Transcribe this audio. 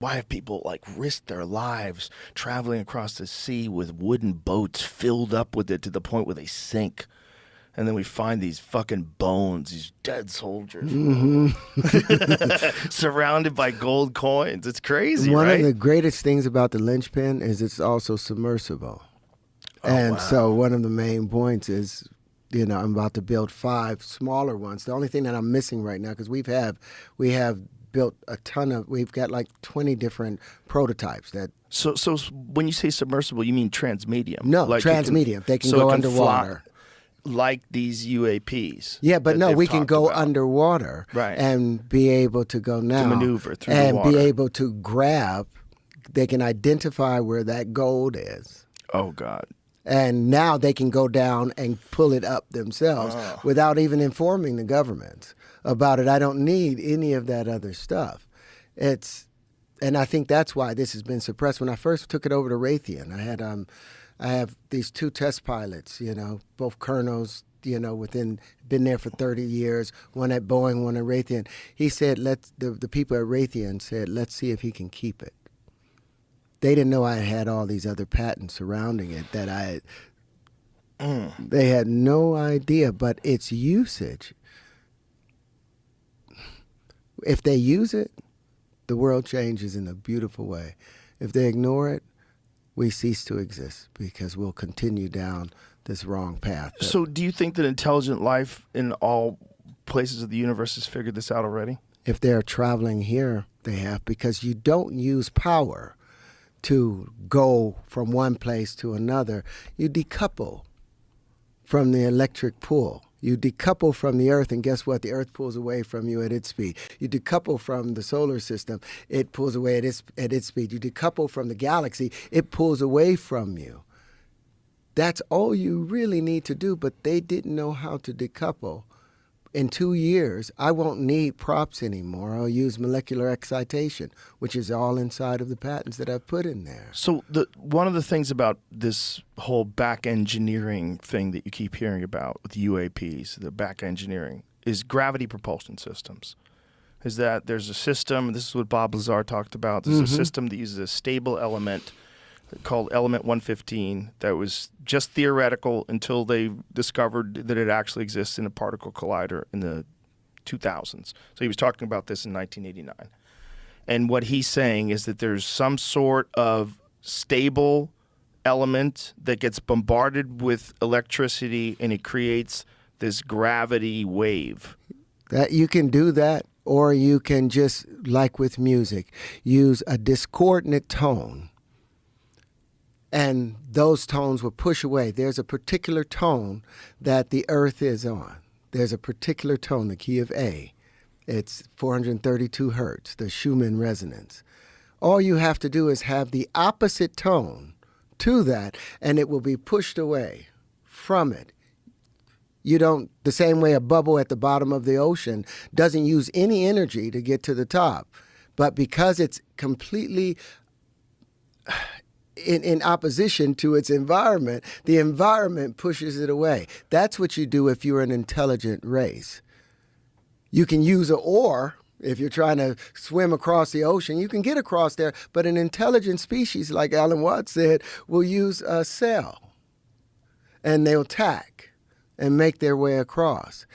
Why have people like risked their lives traveling across the sea with wooden boats filled up with it to the point where they sink? And then we find these fucking bones, these dead soldiers, surrounded by gold coins. It's crazy, One of right? the greatest things about the linchpin is it's also submersible. Oh, And wow. so one of the main points is, I'm about to build 5 smaller ones. The only thing that I'm missing right now, because we have built a ton of, we've got like 20 different prototypes that. So when you say submersible, you mean transmedium? No, like transmedium. They can so go it can underwater. Like these UAPs. Yeah, but no, we can go about. underwater Right. and be able to go now. To maneuver through and the water. be able to grab. They can identify where that gold is. Oh, God. And now they can go down and pull it up themselves without even informing the government about it. I don't need any of that other stuff. And I think that's why this has been suppressed. When I first took it over to Raytheon, I have these 2 test pilots, both colonels, been there for 30 years, one at Boeing, one at Raytheon. He said, the people at Raytheon said, let's see if he can keep it. They didn't know I had all these other patents surrounding it that they had no idea, but its usage, if they use it, the world changes in a beautiful way. If they ignore it, we cease to exist because we'll continue down this wrong path. So do you think that intelligent life in all places of the universe has figured this out already? If they're traveling here, they have, because you don't use power to go from one place to another. You decouple from the electric pull. You decouple from the Earth, and guess what? The Earth pulls away from you at its speed. You decouple from the solar system, it pulls away at its speed. You decouple from the galaxy, it pulls away from you. That's all you really need to do, but they didn't know how to decouple. In 2 years, I won't need props anymore. I'll use molecular excitation, which is all inside of the patents that I've put in there. So one of the things about this whole back engineering thing that you keep hearing about with UAPs, the back engineering, is gravity propulsion systems. Is that there's a system, this is what Bob Lazar talked about, there's a system that uses a stable element called element 115 that was just theoretical until they discovered that it actually exists in a particle collider in the 2000s. So he was talking about this in 1989. And what he's saying is that there's some sort of stable element that gets bombarded with electricity and it creates this gravity wave. That you can do that, or you can just, like with music, use a discordant tone. And those tones will push away. There's a particular tone that the Earth is on. There's a particular tone, the key of A. It's 432 hertz, the Schumann resonance. All you have to do is have the opposite tone to that, and it will be pushed away from it. You don't, the same way a bubble at the bottom of the ocean doesn't use any energy to get to the top. But because it's completely in opposition to its environment, the environment pushes it away. That's what you do if you're an intelligent race. You can use an oar. If you're trying to swim across the ocean, you can get across there. But an intelligent species, like Alan Watts said, will use a sail. And they'll tack and make their way across.